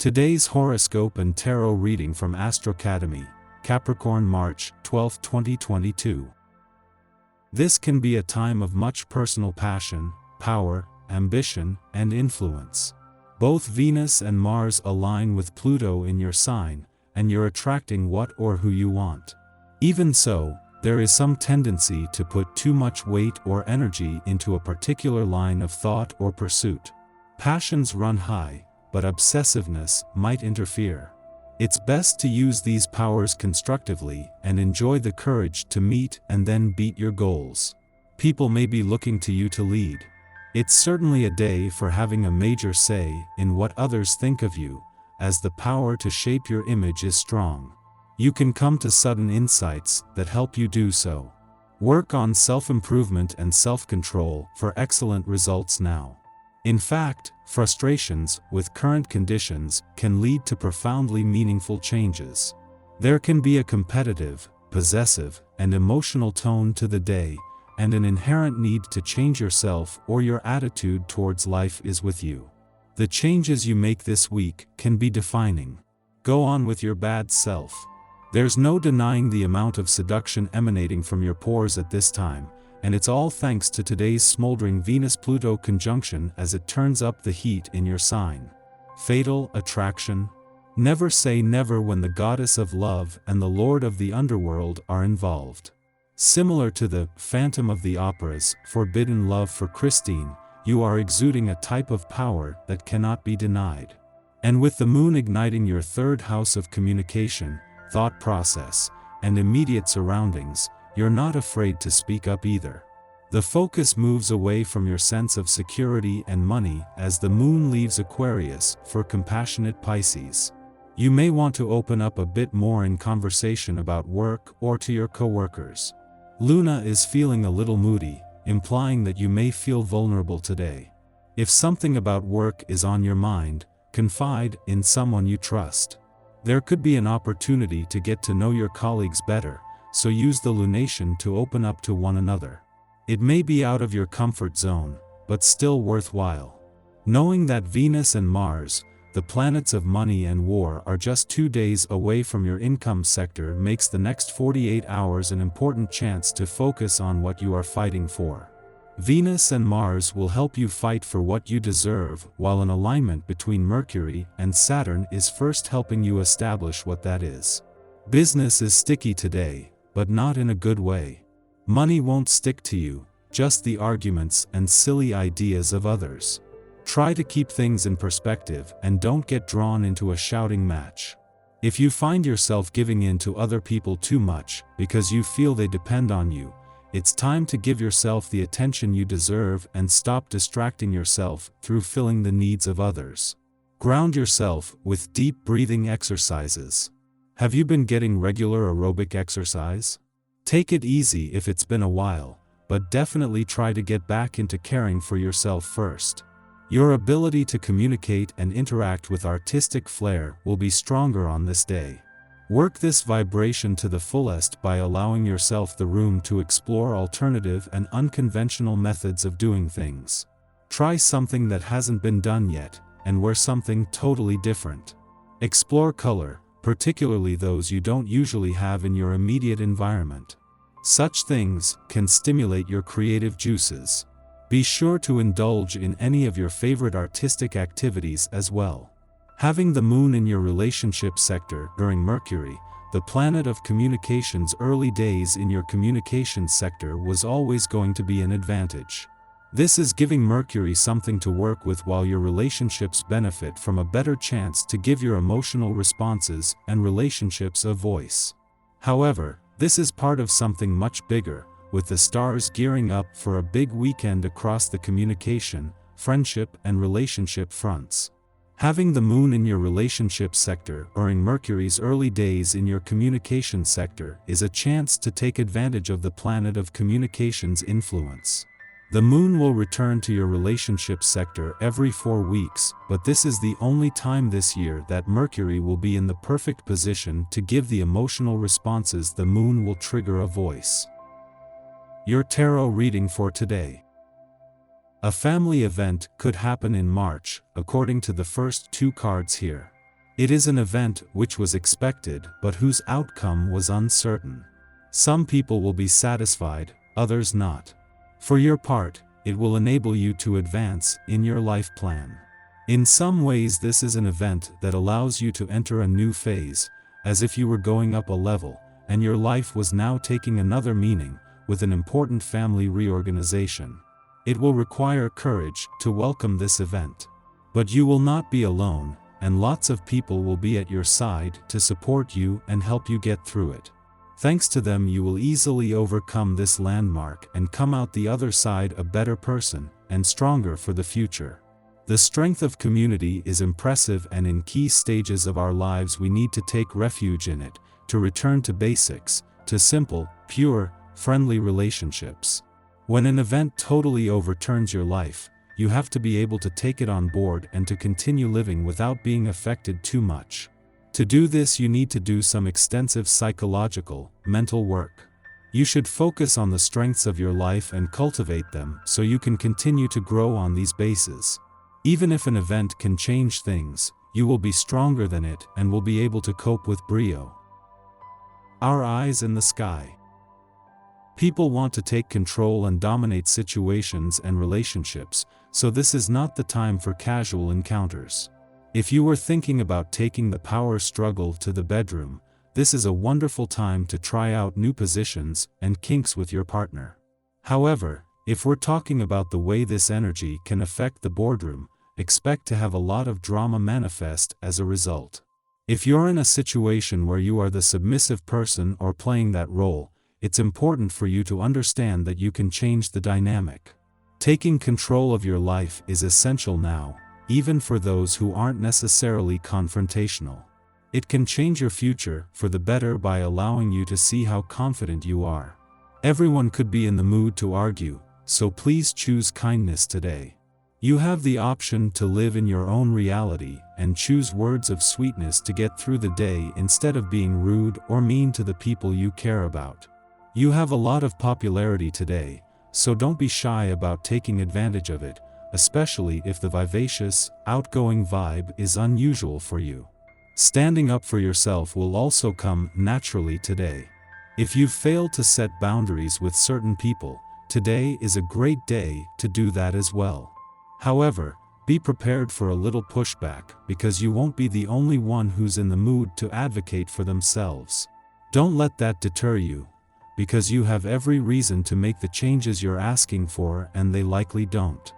Today's horoscope and tarot reading from Astrocademy, Capricorn March 12, 2022. This can be a time of much personal passion, power, ambition, and influence. Both Venus and Mars align with Pluto in your sign, and you're attracting what or who you want. Even so, there is some tendency to put too much weight or energy into a particular line of thought or pursuit. Passions run high, but obsessiveness might interfere. It's best to use these powers constructively and enjoy the courage to meet and then beat your goals. People may be looking to you to lead. It's certainly a day for having a major say in what others think of you, as the power to shape your image is strong. You can come to sudden insights that help you do so. Work on self-improvement and self-control for excellent results now. In fact, frustrations with current conditions can lead to profoundly meaningful changes. There can be a competitive, possessive, and emotional tone to the day, and an inherent need to change yourself or your attitude towards life is with you. The changes you make this week can be defining. Go on with your bad self. There's no denying the amount of seduction emanating from your pores at this time, and it's all thanks to today's smoldering Venus-Pluto conjunction as it turns up the heat in your sign. Fatal attraction? Never say never when the goddess of love and the lord of the underworld are involved. Similar to the Phantom of the Opera's forbidden love for Christine, you are exuding a type of power that cannot be denied. And with the moon igniting your third house of communication, thought process, and immediate surroundings, you're not afraid to speak up either. The focus moves away from your sense of security and money as the moon leaves Aquarius for compassionate Pisces. You may want to open up a bit more in conversation about work or to your coworkers. Luna is feeling a little moody, implying that you may feel vulnerable today. If something about work is on your mind, confide in someone you trust. There could be an opportunity to get to know your colleagues better, so use the lunation to open up to one another. It may be out of your comfort zone, but still worthwhile. Knowing that Venus and Mars, the planets of money and war, are just 2 days away from your income sector makes the next 48 hours an important chance to focus on what you are fighting for. Venus and Mars will help you fight for what you deserve, while an alignment between Mercury and Saturn is first helping you establish what that is. Business is sticky today, but not in a good way. Money won't stick to you, just the arguments and silly ideas of others. Try to keep things in perspective and don't get drawn into a shouting match. If you find yourself giving in to other people too much because you feel they depend on you, it's time to give yourself the attention you deserve and stop distracting yourself through filling the needs of others. Ground yourself with deep breathing exercises. Have you been getting regular aerobic exercise? Take it easy if it's been a while, but definitely try to get back into caring for yourself first. Your ability to communicate and interact with artistic flair will be stronger on this day. Work this vibration to the fullest by allowing yourself the room to explore alternative and unconventional methods of doing things. Try something that hasn't been done yet, and wear something totally different. Explore color, particularly those you don't usually have in your immediate environment. Such things can stimulate your creative juices. Be sure to indulge in any of your favorite artistic activities as well. Having the moon in your relationship sector during Mercury, the planet of communication's early days in your communications sector, was always going to be an advantage. This is giving Mercury something to work with while your relationships benefit from a better chance to give your emotional responses and relationships a voice. However, this is part of something much bigger, with the stars gearing up for a big weekend across the communication, friendship, and relationship fronts. Having the moon in your relationship sector during Mercury's early days in your communication sector is a chance to take advantage of the planet of communication's influence. The moon will return to your relationship sector every 4 weeks, but this is the only time this year that Mercury will be in the perfect position to give the emotional responses the moon will trigger a voice. Your tarot reading for today. A family event could happen in March, according to the first 2 cards here. It is an event which was expected but whose outcome was uncertain. Some people will be satisfied, others not. For your part, it will enable you to advance in your life plan. In some ways, this is an event that allows you to enter a new phase, as if you were going up a level, and your life was now taking another meaning, with an important family reorganization. It will require courage to welcome this event. But you will not be alone, and lots of people will be at your side to support you and help you get through it. Thanks to them, you will easily overcome this landmark and come out the other side a better person and stronger for the future. The strength of community is impressive, and in key stages of our lives we need to take refuge in it, to return to basics, to simple, pure, friendly relationships. When an event totally overturns your life, you have to be able to take it on board and to continue living without being affected too much. To do this, you need to do some extensive psychological, mental work. You should focus on the strengths of your life and cultivate them so you can continue to grow on these bases. Even if an event can change things, you will be stronger than it and will be able to cope with brio. Our eyes in the sky. People want to take control and dominate situations and relationships, so this is not the time for casual encounters. If you were thinking about taking the power struggle to the bedroom, this is a wonderful time to try out new positions and kinks with your partner. However, if we're talking about the way this energy can affect the boardroom, expect to have a lot of drama manifest as a result. If you're in a situation where you are the submissive person or playing that role, it's important for you to understand that you can change the dynamic. Taking control of your life is essential now, even for those who aren't necessarily confrontational. It can change your future for the better by allowing you to see how confident you are. Everyone could be in the mood to argue, so please choose kindness today. You have the option to live in your own reality and choose words of sweetness to get through the day instead of being rude or mean to the people you care about. You have a lot of popularity today, so don't be shy about taking advantage of it, especially if the vivacious, outgoing vibe is unusual for you. Standing up for yourself will also come naturally today. If you've failed to set boundaries with certain people, today is a great day to do that as well. However, be prepared for a little pushback because you won't be the only one who's in the mood to advocate for themselves. Don't let that deter you, because you have every reason to make the changes you're asking for and they likely don't.